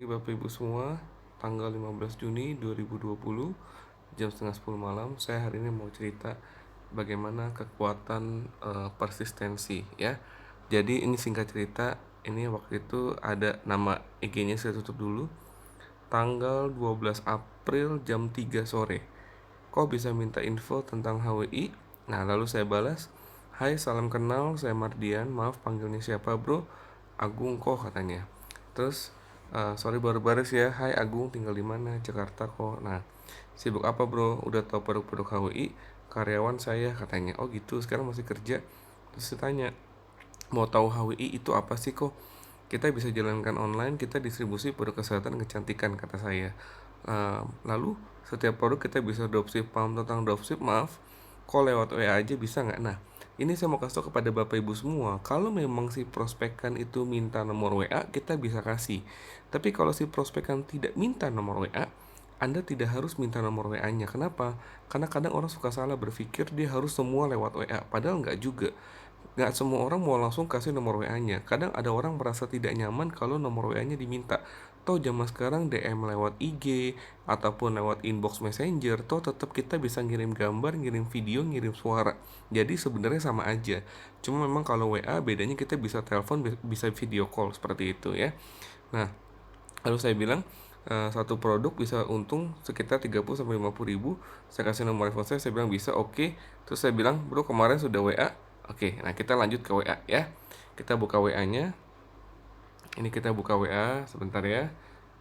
Bapak Ibu semua, tanggal 15 Juni 2020, jam setengah 10 malam, saya hari ini mau cerita bagaimana kekuatan persistensi ya. Jadi ini singkat cerita, ini waktu itu ada nama IG-nya saya tutup dulu, tanggal 12 April jam 3 sore. Kok bisa minta info tentang HWI? Nah, lalu saya balas, "Hai, salam kenal, saya Mardian, maaf panggilnya siapa bro?" "Agung kok," katanya. Terus, "Sorry baru baris ya, hai Agung, tinggal di mana?" "Jakarta kok." Nah, "Sibuk apa bro? Udah tahu produk-produk HWI?" "Karyawan saya," katanya. "Oh gitu, sekarang masih kerja?" Terus saya tanya, "Mau tahu HWI itu apa sih kok? Kita bisa jalankan online, kita distribusi produk kesehatan kecantikan," kata saya. Lalu setiap produk kita bisa dropship. Paham tentang dropship? Maaf, kok lewat WA aja bisa nggak? Nah, ini saya mau kasih tahu kepada Bapak Ibu semua, kalau memang si prospekan itu minta nomor WA, kita bisa kasih. Tapi kalau si prospekan tidak minta nomor WA, Anda tidak harus minta nomor WA-nya. Kenapa? Karena kadang orang suka salah berpikir dia harus semua lewat WA, padahal nggak juga. Nggak semua orang mau langsung kasih nomor WA-nya. Kadang ada orang merasa tidak nyaman kalau nomor WA-nya diminta. Toh zaman sekarang DM lewat IG ataupun lewat inbox messenger, toh tetap kita bisa ngirim gambar, ngirim video, ngirim suara. Jadi sebenarnya sama aja. Cuma memang kalau WA bedanya kita bisa telepon, bisa video call seperti itu ya. Nah, lalu saya bilang satu produk bisa untung sekitar 30 sampai 50 ribu. Saya kasih nomor telepon saya bilang bisa, oke. Terus saya bilang, "Bro, kemarin sudah WA." Oke, nah kita lanjut ke WA ya. Kita buka WA-nya. Ini kita buka WA sebentar ya.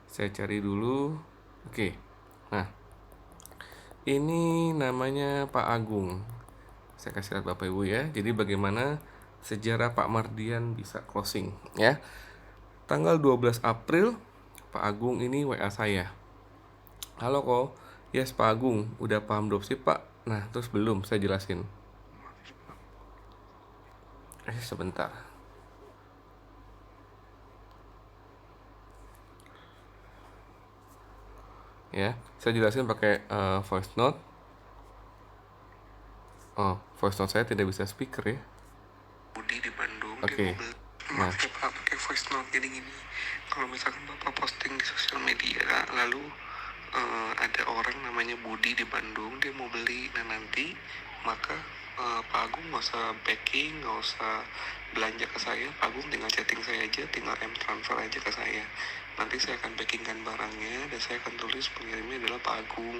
Saya cari dulu. Oke. Nah, ini namanya Pak Agung. Saya kasih lihat Bapak Ibu ya. Jadi bagaimana sejarah Pak Mardian bisa closing ya. Tanggal 12 April Pak Agung ini WA saya. "Halo kok, yes Pak Agung, udah paham dropship Pak?" Nah, terus belum, saya jelasin. Sebentar. Ya, saya jelasin pakai voice note. Oh, voice note saya tidak bisa speaker ya. Budi di Bandung, Oke. Nah, maaf ya Pak, pakai voice note. Jadi gini, kalau misalkan Bapak posting di sosial media, lalu ada orang namanya Budi di Bandung, dia mau beli, nah nanti maka Pak Agung nggak usah backing, nggak usah belanja ke saya. Pak Agung tinggal chatting saya aja, tinggal transfer aja ke saya. Nanti saya akan backingkan barangnya dan saya akan tulis pengirimnya adalah Pak Agung.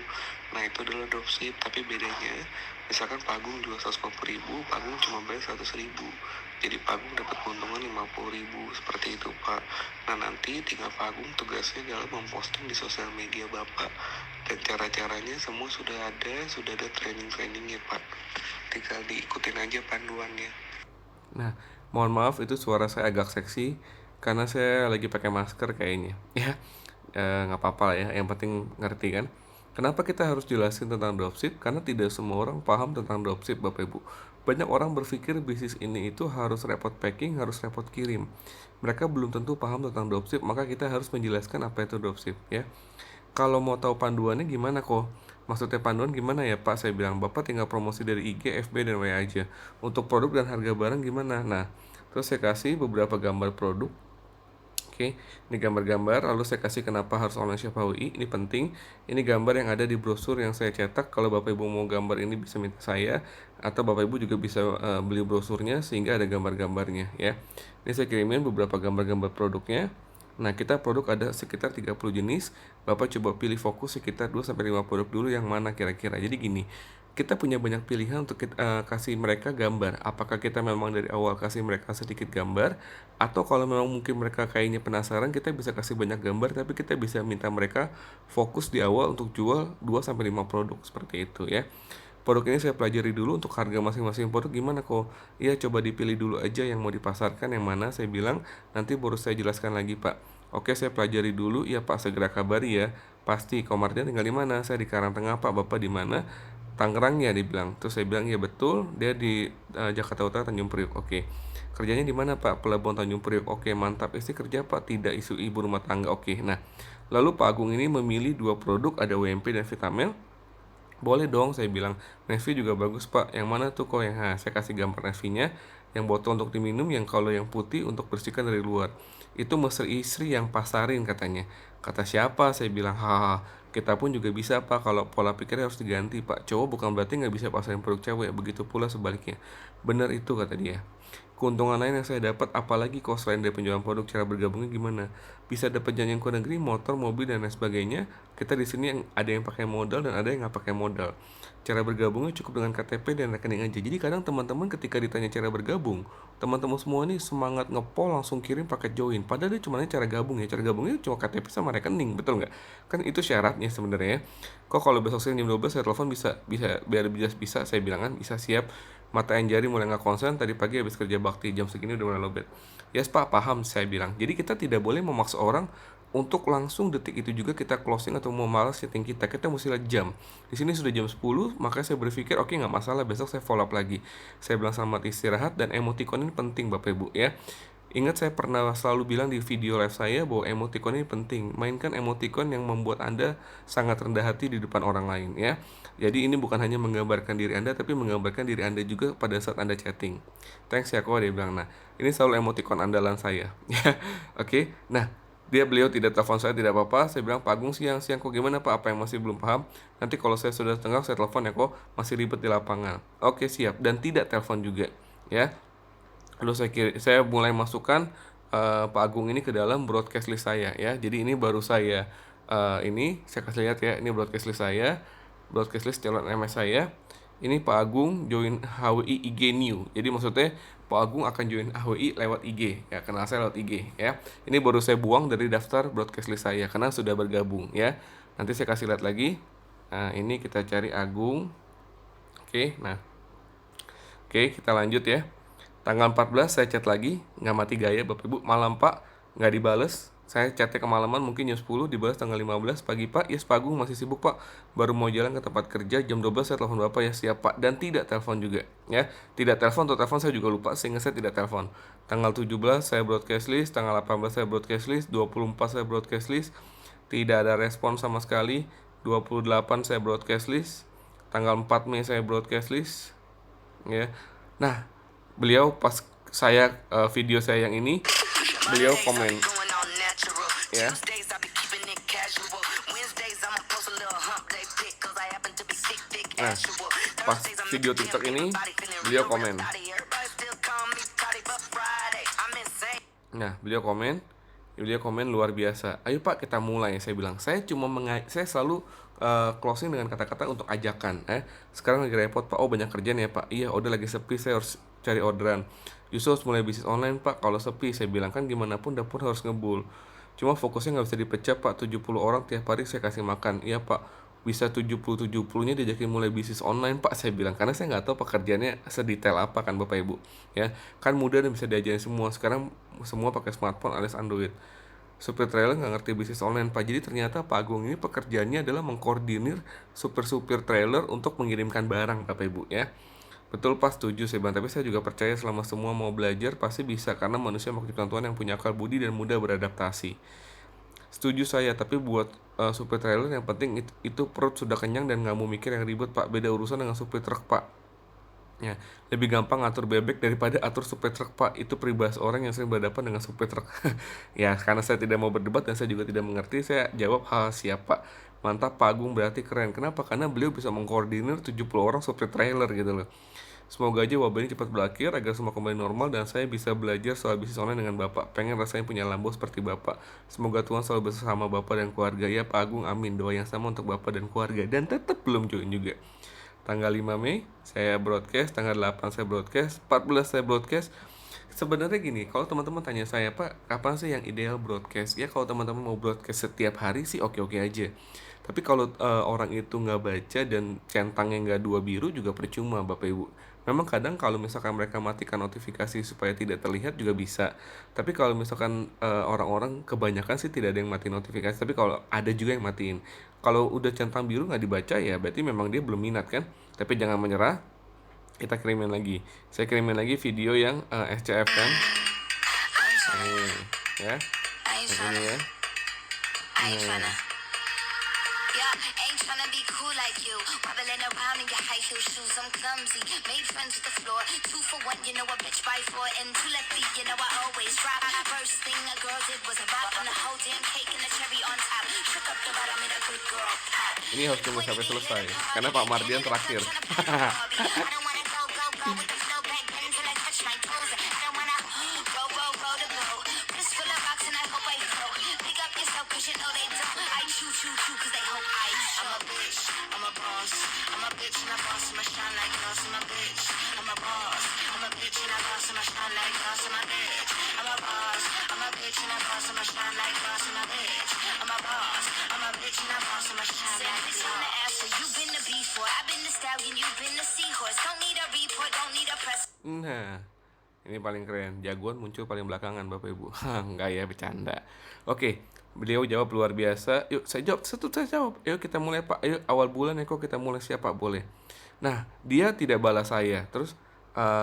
Nah, itu adalah dropship, tapi bedanya misalkan Pak Agung jual 150 ribu, Pak Agung cuma bayar 100 ribu. Jadi Pak Agung dapat keuntungan 50 ribu, seperti itu Pak. Nah, nanti tinggal Pak Agung tugasnya adalah memposting di sosial media Bapak. Dan cara-caranya semua sudah ada training-trainingnya Pak. Tinggal diikutin aja panduannya. Nah, mohon maaf itu suara saya agak seksi karena saya lagi pakai masker kayaknya. Ya, nggak apa-apa ya, yang penting ngerti kan. Kenapa kita harus jelasin tentang dropship? Karena tidak semua orang paham tentang dropship, Bapak Ibu. Banyak orang berpikir bisnis ini itu harus repot packing, harus repot kirim. Mereka belum tentu paham tentang dropship, maka kita harus menjelaskan apa itu dropship ya. Kalau mau tahu panduannya gimana kok? Maksudnya panduan gimana ya Pak? Saya bilang, Bapak tinggal promosi dari IG, FB, dan WA aja. Untuk produk dan harga barang gimana? Nah, terus saya kasih beberapa gambar produk. Oke, ini gambar-gambar, lalu saya kasih kenapa harus online shop HWI, ini penting. Ini gambar yang ada di brosur yang saya cetak. Kalau Bapak Ibu mau gambar ini bisa minta saya, atau Bapak Ibu juga bisa beli brosurnya sehingga ada gambar-gambarnya ya. Ini saya kirimin beberapa gambar-gambar produknya. Nah, kita produk ada sekitar 30 jenis. Bapak coba pilih fokus sekitar 2-5 produk dulu yang mana kira-kira. Jadi gini, kita punya banyak pilihan untuk kasih mereka gambar. Apakah kita memang dari awal kasih mereka sedikit gambar, atau kalau memang mungkin mereka kayaknya penasaran, kita bisa kasih banyak gambar, tapi kita bisa minta mereka fokus di awal untuk jual 2-5 produk seperti itu ya. Produk ini saya pelajari dulu untuk harga masing-masing produk gimana kok. Iya, coba dipilih dulu aja yang mau dipasarkan yang mana, saya bilang nanti baru saya jelaskan lagi Pak. Oke, saya pelajari dulu. Ya Pak, segera kabari ya. Pasti. Komarnya tinggal di mana? Saya di Karangtengah Pak. Bapak di mana? Tangerang ya, dibilang. Terus saya bilang ya betul, dia di Jakarta Utara, Tanjung Priok. Oke. Kerjanya di mana Pak? Pelabuhan Tanjung Priok. Oke, mantap. Istri kerja Pak? Tidak, isu ibu rumah tangga. Oke. Nah, lalu Pak Agung ini memilih 2 produk, ada WMP dan Vitamel. Boleh dong, saya bilang. Navy juga bagus Pak. Yang mana tuh kok? Yang saya kasih gambar Navy-nya. yang botol untuk diminum, yang kalau yang putih untuk bersihkan dari luar. Itu mesti istri yang pasarin katanya. Kata siapa? Saya bilang, haha, kita pun juga bisa pak, kalau pola pikirnya harus diganti pak. Cowok bukan berarti nggak bisa pasarin produk cewek, begitu pula sebaliknya. Benar itu kata dia. Keuntungan lain yang saya dapat, apalagi kalau selain dari penjualan produk, cara bergabungnya gimana? Bisa dapat janjian ke negeri, motor, mobil dan lain sebagainya. Kita di sini yang ada yang pakai modal dan ada yang nggak pakai modal. Cara bergabungnya cukup dengan KTP dan rekening aja. Jadi kadang teman-teman ketika ditanya cara bergabung, teman-teman semua ini semangat ngepol langsung kirim paket join. Padahal dia cuma cara gabung ya. Cara gabungnya cuma KTP sama rekening, betul nggak? Kan itu syaratnya sebenarnya. Kok kalau besok siang jam 12 saya telepon bisa biar bisa saya bilang kan bisa siap. Mata yang jari mulai nggak konsen, tadi pagi habis kerja bakti, jam segini udah mulai lowbat. Yes pak, paham saya bilang. Jadi kita tidak boleh memaksa orang untuk langsung detik itu juga kita closing atau mau malas setting kita mesti lihat jam. Di sini sudah jam 10, makanya saya berpikir oke, nggak masalah, besok saya follow up lagi. Saya bilang selamat istirahat, dan emoticon ini penting Bapak Ibu ya. Ingat saya pernah selalu bilang di video live saya bahwa emoticon ini penting. Mainkan emoticon yang membuat Anda sangat rendah hati di depan orang lain ya. Jadi ini bukan hanya menggambarkan diri Anda, tapi menggambarkan diri Anda juga pada saat Anda chatting. Thanks ya kok, dia bilang. Nah, ini selalu emoticon andalan saya. Oke. Nah, beliau tidak telepon saya, tidak apa-apa. Saya bilang, Pak Agung siang kok gimana Pak? Apa yang masih belum paham? Nanti kalau saya sudah tengah saya telepon ya kok, masih ribet di lapangan. Oke siap, dan tidak telepon juga ya. Lalu saya mulai masukkan Pak Agung ini ke dalam broadcast list saya ya. Jadi ini baru saya ini saya kasih lihat ya, ini broadcast list saya, broadcast list calon MS saya. Ini Pak Agung join HWI IG New. Jadi maksudnya Pak Agung akan join HWI lewat IG ya, kenal saya lewat IG ya. Ini baru saya buang dari daftar broadcast list saya karena sudah bergabung ya. Nanti saya kasih lihat lagi. Nah, ini kita cari Agung. Oke, nah. Oke, kita lanjut ya. Tanggal 14 saya chat lagi, nggak mati gaya Bapak Ibu. Malam Pak, nggak dibales. Saya chatnya kemalaman, mungkin jam 10, dibalas tanggal 15. Pagi Pak, yes Pak Agung masih sibuk Pak, baru mau jalan ke tempat kerja. Jam 12 saya telepon Bapak, ya siap Pak. Dan tidak telepon juga ya. Tidak telepon atau telepon saya juga lupa, sehingga saya tidak telepon. Tanggal 17 saya broadcast list, tanggal 18 saya broadcast list, 24 saya broadcast list, tidak ada respon sama sekali. 28 saya broadcast list, tanggal 4 Mei saya broadcast list ya. Nah, beliau pas saya video saya yang ini, beliau komen ya. Nah, pas video TikTok ini beliau komen. Nah, beliau komen luar biasa. Ayo Pak, kita mulai. Saya bilang, saya selalu closing dengan kata-kata untuk ajakan. Sekarang lagi repot Pak. Oh, banyak kerjaan ya Pak. Iya, udah lagi sepi, saya harus cari orderan. Justru harus mulai bisnis online Pak. Kalau sepi, saya bilang kan gimana pun dapur harus ngebul. Cuma fokusnya nggak bisa dipecah Pak. 70 orang tiap hari saya kasih makan. Iya Pak. Bisa 70-70-nya diajakin mulai bisnis online Pak, saya bilang, karena saya nggak tahu pekerjaannya sedetail apa kan Bapak Ibu ya. Kan mudah dan bisa diajarin semua. Sekarang semua pakai smartphone alias Android. Supir trailer nggak ngerti bisnis online Pak. Jadi ternyata Pak Agung ini pekerjaannya adalah mengkoordinir supir-supir trailer untuk mengirimkan barang Bapak Ibu ya. Betul Pak, setuju saya bilang. Tapi saya juga percaya selama semua mau belajar pasti bisa, karena manusia makhluk ciptaan Tuhan yang punya akal budi dan mudah beradaptasi. Setuju saya, tapi buat supir trailer yang penting itu perut sudah kenyang dan nggak mau mikir yang ribet Pak. Beda urusan dengan supir truk Pak. Ya, lebih gampang atur bebek daripada atur supir truk Pak. Itu peribahasa orang yang sering berhadapan dengan supir truk. Ya, karena saya tidak mau berdebat dan saya juga tidak mengerti, saya jawab siap Pak. Mantap Pak Agung, berarti keren. Kenapa? Karena beliau bisa mengkoordinir 70 orang supir trailer gitu loh. Semoga aja wabah ini cepat berakhir agar semua kembali normal dan saya bisa belajar soal bisnis online dengan Bapak. Pengen rasanya punya Lambo seperti Bapak. Semoga Tuhan selalu bersama Bapak dan keluarga. Ya Pak Agung, amin. Doa yang sama untuk Bapak dan keluarga. Dan tetap belum join juga. Tanggal 5 Mei saya broadcast, tanggal 8 saya broadcast, 14 saya broadcast. Sebenarnya gini, kalau teman-teman tanya saya, Pak, kapan sih yang ideal broadcast? Ya kalau teman-teman mau broadcast setiap hari sih oke-oke aja. Tapi kalau orang itu nggak baca dan centangnya nggak 2 biru juga percuma Bapak Ibu. Memang kadang kalau misalkan mereka matikan notifikasi supaya tidak terlihat juga bisa. Tapi kalau misalkan orang-orang kebanyakan sih tidak ada yang mati notifikasi. Tapi kalau ada juga yang matiin. Kalau udah centang biru nggak dibaca ya berarti memang dia belum minat kan. Tapi jangan menyerah. Kita kirimin lagi. Saya kirimin lagi video yang SCF kan. Nih, ya. Yang ini ya. Nih. Yeah, ain't tryna be cool like you. Wobbling around in your high heel shoes, I'm clumsy. Made friends with the floor. 2 for 1, you know a bitch by 4. And 2 left feet, you know I always drop. First thing a girl did was a bop on the whole damn cake and the cherry on top. Shook up the bottom, made a good girl pop. Ini harus tunggu sampai selesai karena Pak Mardian terakhir. I don't wanna go with the flow back then till I touch my toes. I don't wanna roll to go. Fist full of rocks and I hope I float. Pick up yourself 'cause you know they don't. I chew 'cause they hope I show. I'm a bitch, I'm a boss. I'm a bitch and a boss, I'ma shine like glass. I'm a bitch, I'm a boss. I'm a bitch and a boss, I'ma shine like glass. I'm a bitch, I'm a boss. I'm a bitch and a boss, I'ma shine like glass. I'm a bitch, I'm a boss. I'm a bitch and a boss, I'ma shine like glass. You've been the before, I've been the stallion, you've been the seahorse. Don't need a report, don't need a press. Nah, ini paling keren. Jagoan muncul paling belakangan, Bapak Ibu. Enggak ya, bercanda. Oke, beliau jawab luar biasa. Yuk, saya jawab. Yuk kita mulai, Pak. Ayo, awal bulan ya kok kita mulai, siapa boleh. Nah, dia tidak balas saya. Terus,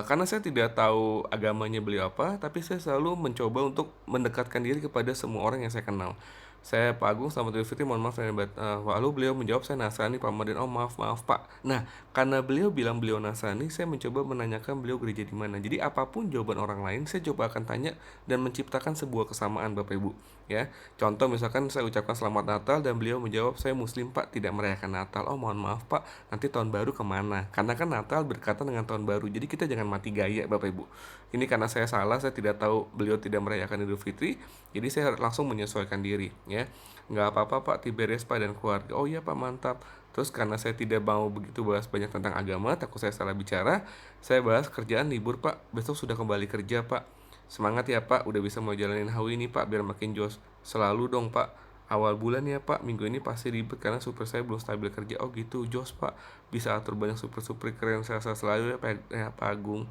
karena saya tidak tahu agamanya beliau apa, tapi saya selalu mencoba untuk mendekatkan diri kepada semua orang yang saya kenal. Saya Pak Agung, selamat Idul Fitri, mohon maaf lalu beliau menjawab, saya Nasrani Pak Mardian. Oh maaf Pak. Nah, karena beliau bilang beliau Nasrani, saya mencoba menanyakan beliau gereja di mana. Jadi apapun jawaban orang lain, saya coba akan tanya dan menciptakan sebuah kesamaan, Bapak Ibu. Ya, contoh misalkan saya ucapkan selamat Natal dan beliau menjawab, saya Muslim Pak, tidak merayakan Natal. Oh mohon maaf Pak, nanti tahun baru kemana? Karena kan Natal berkaitan dengan tahun baru, jadi kita jangan mati gaya, Bapak Ibu. Ini karena saya salah, saya tidak tahu beliau tidak merayakan Idul Fitri, jadi saya langsung menyesuaikan diri. Ya, nggak apa-apa Pak, Tiberius Pak dan keluarga. Oh iya Pak, mantap. Terus karena saya tidak mau begitu bahas banyak tentang agama, takut saya salah bicara, saya bahas kerjaan libur Pak, besok sudah kembali kerja Pak. Semangat ya Pak, udah bisa mau jalanin HW ini Pak, biar makin jos. Selalu dong Pak, awal bulan ya Pak, minggu ini pasti ribet karena super saya belum stabil kerja. Oh gitu, jos Pak, bisa atur banyak super keren, saya selalu ya Pak Agung.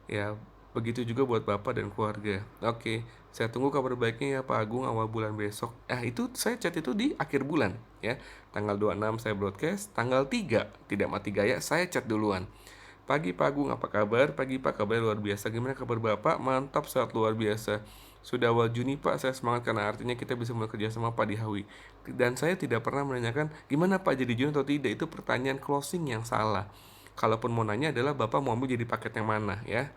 Ya, begitu juga buat Bapak dan keluarga. Oke, saya tunggu kabar baiknya ya Pak Agung awal bulan besok. Itu saya chat itu di akhir bulan ya. Tanggal 26 saya broadcast, tanggal 3 tidak mati gaya, saya chat duluan. Pagi Pak Agung, apa kabar? Pagi Pak, kabar luar biasa. Gimana kabar Bapak? Mantap, sehat luar biasa. Sudah awal Juni Pak, saya semangat karena artinya kita bisa bekerja sama Pak di Hawi. Dan saya tidak pernah menanyakan gimana Pak jadi Juni atau tidak. Itu pertanyaan closing yang salah. Kalaupun mau nanya adalah Bapak mau ambil jadi paket yang mana ya.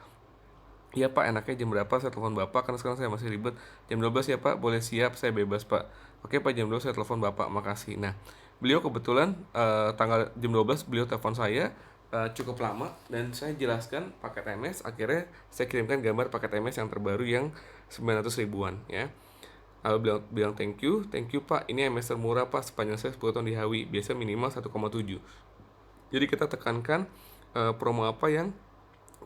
Iya Pak, enaknya jam berapa saya telepon Bapak, karena sekarang saya masih ribet. Jam 12 ya Pak, boleh siap, saya bebas Pak. Oke Pak, jam 12 saya telepon Bapak, makasih. Nah, beliau kebetulan tanggal jam 12 beliau telepon saya cukup lama, dan saya jelaskan paket MS. Akhirnya saya kirimkan gambar paket MS yang terbaru yang 900 ribuan ya. Lalu bilang thank you Pak, ini MS termurah Pak, sepanjang saya 10 tahun di Hawi, biasa minimal 1,7. Jadi kita tekankan promo apa yang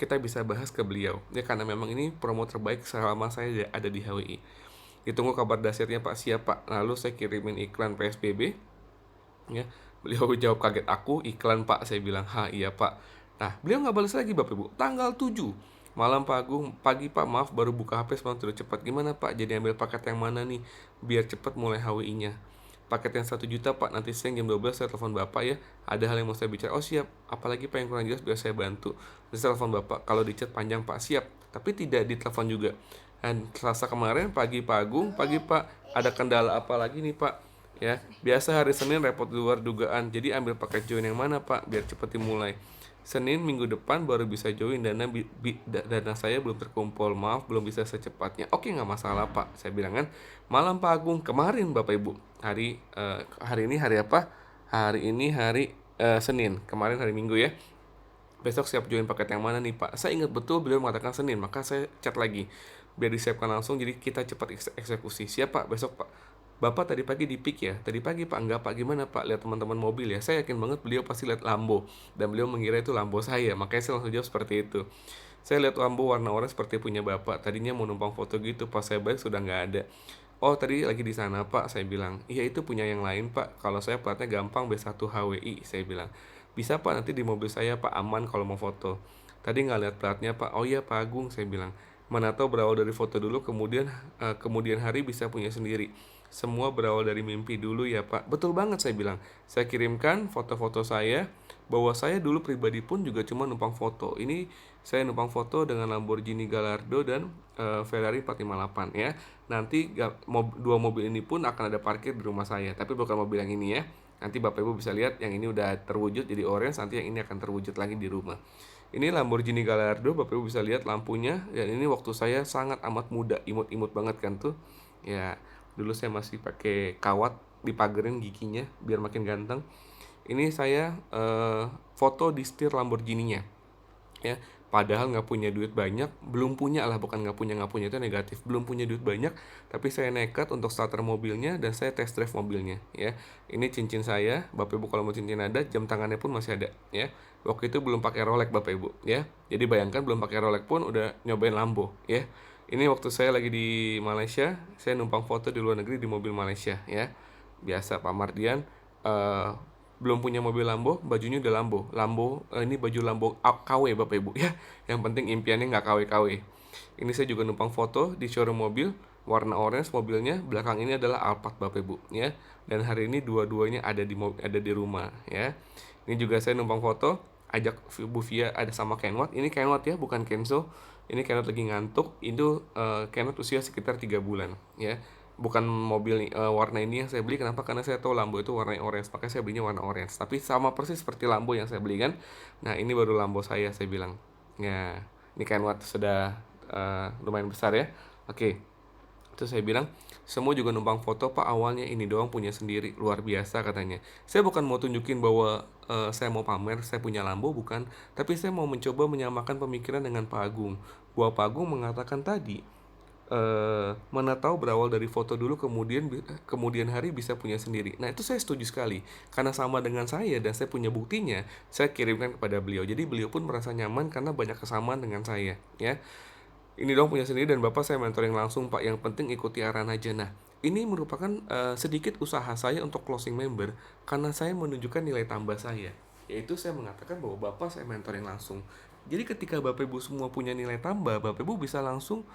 kita bisa bahas ke beliau ya, karena memang ini promo terbaik selama saya ada di HWI. Ditunggu kabar dasarnya Pak. Siap Pak. Lalu saya kirimin iklan PSBB ya. Beliau jawab kaget, aku iklan Pak, saya bilang iya Pak. Nah, beliau nggak balas lagi Bapak Ibu. Tanggal 7 malam Pak Agung, pagi Pak, maaf baru buka HP semalam terlalu cepat. Gimana Pak, jadi ambil paket yang mana nih biar cepat mulai HWI nya? Paket yang 1 juta Pak, nanti siang jam 12 saya telepon Bapak ya, ada hal yang mau saya bicara. Oh siap, apalagi Pak yang kurang jelas biar saya bantu. Terus saya telepon Bapak, kalau di chat panjang Pak, siap, tapi tidak ditelepon juga. Dan Selasa kemarin pagi Pak Agung, pagi Pak, ada kendala apa lagi nih Pak? Ya, biasa hari Senin repot di luar dugaan, jadi ambil paket join yang mana Pak, biar cepat dimulai. Senin minggu depan baru bisa join, dana saya belum terkumpul, maaf belum bisa secepatnya. Oke, nggak masalah Pak, saya bilang kan. Malam Pak Agung kemarin Bapak Ibu, hari ini hari apa? Hari ini hari Senin, kemarin hari Minggu ya. Besok siap join paket yang mana nih Pak? Saya ingat betul beliau mengatakan Senin, maka saya chat lagi biar disiapkan langsung, jadi kita cepat eksekusi. Siap Pak, besok Pak. Bapak tadi pagi di pick ya? Tadi pagi Pak, enggak Pak, gimana Pak? Lihat teman-teman mobil ya? Saya yakin banget beliau pasti lihat Lambo, dan beliau mengira itu Lambo saya, makanya saya langsung jawab seperti itu. Saya lihat Lambo warna oranye seperti punya Bapak, tadinya mau numpang foto gitu, pas saya balik sudah nggak ada. Oh tadi lagi di sana Pak, saya bilang. Iya itu punya yang lain Pak, kalau saya platnya gampang B1 HWI, saya bilang. Bisa Pak, nanti di mobil saya Pak, aman kalau mau foto. Tadi nggak lihat platnya Pak. Oh iya Pak Agung, saya bilang. Mana tahu berawal dari foto dulu, kemudian hari bisa punya sendiri. Semua berawal dari mimpi dulu ya Pak. Betul banget, saya bilang. Saya kirimkan foto-foto saya, bahwa saya dulu pribadi pun juga cuma numpang foto. Ini saya numpang foto dengan Lamborghini Gallardo dan Ferrari 458 ya. Nanti dua mobil ini pun akan ada parkir di rumah saya, tapi bukan mobil yang ini ya. Nanti Bapak Ibu bisa lihat yang ini udah terwujud jadi orange, nanti yang ini akan terwujud lagi di rumah. Ini Lamborghini Gallardo, Bapak Ibu bisa lihat lampunya. Dan ini waktu saya sangat amat muda, imut-imut banget kan tuh. Ya, dulu saya masih pakai kawat, dipagerin giginya biar makin ganteng. Ini saya foto di setir Lamborghini-nya. Ya, padahal nggak punya duit banyak, belum punya lah, bukan nggak punya itu negatif, belum punya duit banyak, tapi saya nekat untuk starter mobilnya dan saya test drive mobilnya. Ya, ini cincin saya, Bapak Ibu kalau mau cincin ada, jam tangannya pun masih ada. Ya, waktu itu belum pakai Rolex Bapak Ibu. Ya, jadi bayangkan belum pakai Rolex pun udah nyobain Lambo. Ya, ini waktu saya lagi di Malaysia, saya numpang foto di luar negeri di mobil Malaysia. Ya, biasa Pak Mardian. Belum punya mobil Lambo, bajunya udah Lambo. Ini baju Lambo KW Bapak Ibu ya. Yang penting impiannya nggak KW-KW. Ini saya juga numpang foto di showroom mobil warna orange mobilnya. Belakang ini adalah Alphard Bapak Ibu ya. Dan hari ini dua-duanya ada di rumah ya. Ini juga saya numpang foto ajak Bu Via ada sama Kenwat. Ini Kenwat ya, bukan Kenzo. Ini Kenwat lagi ngantuk. Itu Kenwat usia sekitar 3 bulan ya. Bukan mobil warna ini yang saya beli. Kenapa? Karena saya tahu Lambo itu warna orange, makanya saya belinya warna orange. Tapi sama persis seperti Lambo yang saya beli kan. Nah, ini baru Lambo saya bilang. Ya, ini Kenwat sudah lumayan besar ya. Oke. Terus saya bilang, semua juga numpang foto Pak, awalnya ini doang punya sendiri, luar biasa katanya. Saya bukan mau tunjukin bahwa saya mau pamer, saya punya Lambo, bukan. Tapi saya mau mencoba menyamakan pemikiran dengan Pak Agung. Bahwa Pak Agung mengatakan tadi, mana tahu berawal dari foto dulu kemudian hari bisa punya sendiri. Nah, itu saya setuju sekali. Karena sama dengan saya dan saya punya buktinya, saya kirimkan kepada beliau. Jadi beliau pun merasa nyaman karena banyak kesamaan dengan saya, ya. Ini dong punya sendiri dan Bapak saya mentoring langsung Pak, yang penting ikuti arahan aja. Nah, ini merupakan sedikit usaha saya untuk closing member karena saya menunjukkan nilai tambah saya. Yaitu saya mengatakan bahwa Bapak saya mentoring langsung. Jadi ketika Bapak Ibu semua punya nilai tambah, Bapak Ibu bisa langsung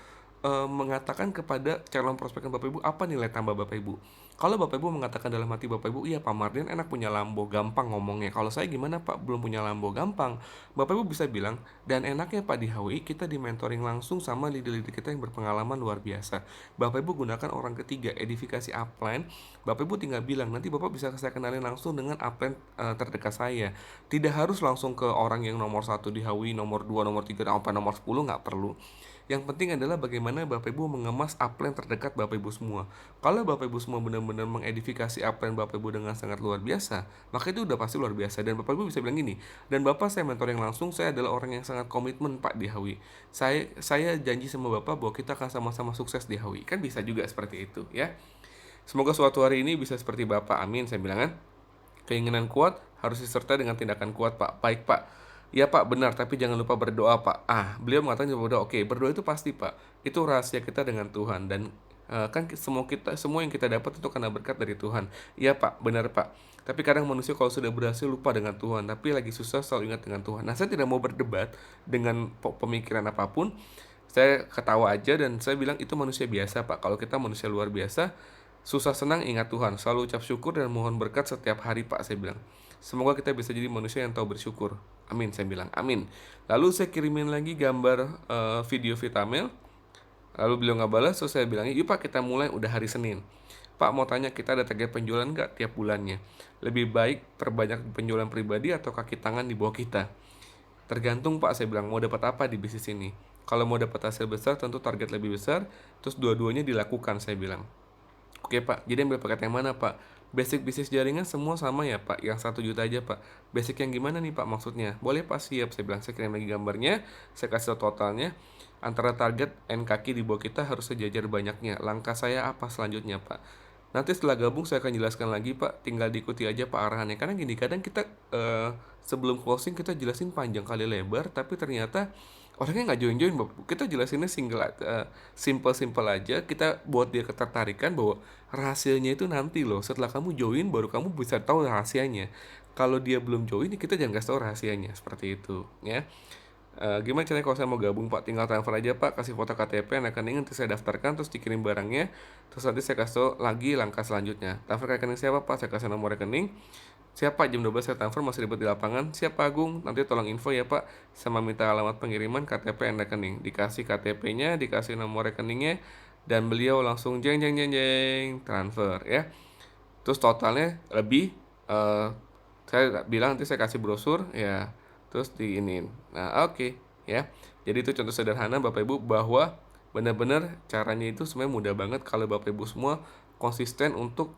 mengatakan kepada calon prospek Bapak Ibu apa nilai tambah Bapak Ibu. Kalau Bapak Ibu mengatakan dalam hati Bapak Ibu, iya Pak Mardian enak punya Lambo, gampang ngomongnya. Kalau saya gimana Pak, belum punya Lambo, gampang. Bapak Ibu bisa bilang, dan enaknya Pak di HWI kita di mentoring langsung sama leader-leader kita yang berpengalaman luar biasa. Bapak Ibu gunakan orang ketiga, edifikasi upline. Bapak Ibu tinggal bilang, nanti Bapak bisa saya kenalin langsung dengan upline terdekat saya. Tidak harus langsung ke orang yang nomor 1 di HWI, nomor 2, nomor 3, sampai nomor 10, nggak perlu. Yang penting adalah bagaimana Bapak Ibu mengemas upline terdekat Bapak Ibu semua. Kalau Bapak Ibu semua benar-benar mengedifikasi upline Bapak Ibu dengan sangat luar biasa, maka itu udah pasti luar biasa. Dan Bapak Ibu bisa bilang gini, dan Bapak saya mentoring langsung, saya adalah orang yang sangat komitmen Pak di HWI. Saya janji sama Bapak bahwa kita akan sama-sama sukses di HWI. Kan bisa juga seperti itu ya. Semoga suatu hari ini bisa seperti Bapak, amin. Saya bilang kan, keinginan kuat harus disertai dengan tindakan kuat Pak. Baik Pak. Ya Pak, benar, tapi jangan lupa berdoa Pak. Beliau mengatakan berdoa. Oke, berdoa itu pasti Pak. Itu rahasia kita dengan Tuhan. Dan kan semua yang kita dapat itu karena berkat dari Tuhan. Iya Pak, benar Pak. Tapi kadang manusia kalau sudah berhasil lupa dengan Tuhan. Tapi lagi susah selalu ingat dengan Tuhan. Nah, saya tidak mau berdebat dengan pemikiran apapun. Saya ketawa aja dan saya bilang itu manusia biasa Pak. Kalau kita manusia luar biasa, susah senang ingat Tuhan. Selalu ucap syukur dan mohon berkat setiap hari Pak, saya bilang. Semoga kita bisa jadi manusia yang tahu bersyukur. Amin, saya bilang. Amin. Lalu saya kirimin lagi gambar video Vitamil. Lalu beliau nggak balas, so saya bilang, yuk Pak kita mulai, udah hari Senin. Pak mau tanya kita ada target penjualan nggak tiap bulannya? Lebih baik perbanyak penjualan pribadi atau kaki tangan di bawah kita? Tergantung Pak, saya bilang, mau dapat apa di bisnis ini? Kalau mau dapat hasil besar tentu target lebih besar, terus dua-duanya dilakukan, saya bilang. Oke Pak, jadi ambil paket yang mana Pak? Basic bisnis jaringan semua sama ya Pak? Yang 1 juta aja Pak? Basic yang gimana nih Pak maksudnya? Boleh Pak, siap. Saya bilang, saya kirim lagi gambarnya, saya kasih totalnya. Antara target and kaki di bawah kita harus sejajar banyaknya. Langkah saya apa selanjutnya Pak? Nanti setelah gabung saya akan jelaskan lagi Pak. Tinggal diikuti aja Pak arahannya. Karena gini, kadang kita sebelum closing kita jelasin panjang kali lebar, tapi ternyata orangnya nggak join Bapak. Kita jelasinnya simple aja. Kita buat dia ketertarikan bahwa rahasianya itu nanti loh. Setelah kamu join baru kamu bisa tahu rahasianya. Kalau dia belum join, kita jangan kasih tahu rahasianya. Seperti itu ya. Gimana caranya kalau saya mau gabung Pak? Tinggal transfer aja Pak, kasih foto KTP, rekening, nanti saya daftarkan, terus dikirim barangnya, terus nanti saya kasih tahu lagi langkah selanjutnya. Transfer ke rekening siapa Pak? Saya kasih nomor rekening. Siapa jam 12 saya transfer, masih ribet di lapangan. Siapa Agung? Nanti tolong info ya Pak, sama minta alamat pengiriman, KTP dan rekening. Dikasih KTP-nya, dikasih nomor rekeningnya, dan beliau langsung jeng transfer ya. Terus totalnya lebih Saya bilang nanti saya kasih brosur ya, terus diinin. Nah, oke ya. Jadi itu contoh sederhana Bapak Ibu bahwa benar-benar caranya itu sebenarnya mudah banget kalau Bapak Ibu semua konsisten untuk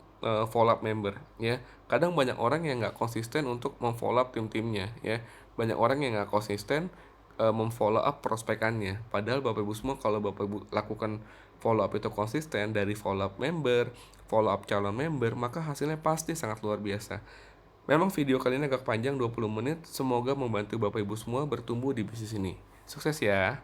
follow up member ya. Kadang banyak orang yang nggak konsisten untuk memfollow up tim-timnya ya. Banyak orang yang nggak konsisten memfollow up prospekannya. Padahal Bapak Ibu semua kalau Bapak Ibu lakukan follow up itu konsisten dari follow up member, follow up calon member, maka hasilnya pasti sangat luar biasa. Memang video kali ini agak panjang 20 menit, semoga membantu Bapak Ibu semua bertumbuh di bisnis ini. Sukses ya.